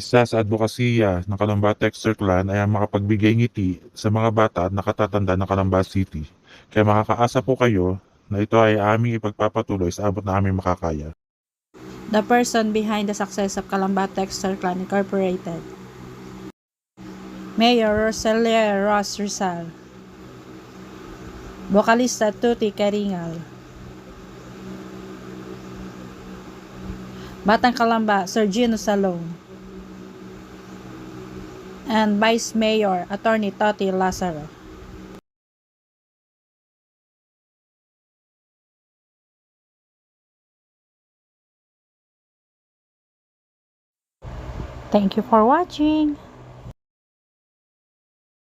Isa sa advokasya ng Calamba Texter Clan ay ang makapagbigay ngiti sa mga bata at nakatatanda ng Calamba City. Kaya makakaasa po kayo na ito ay aming ipagpapatuloy sa abot na aming makakaya. The person behind the success of Calamba Textile Clan Incorporated. Mayor Roselia Ross Rizal. Vocalista Tuti Karingal. Batang Calamba, Sergino Salong. And Vice Mayor Attorney Toti Lazaro. Thank you for watching.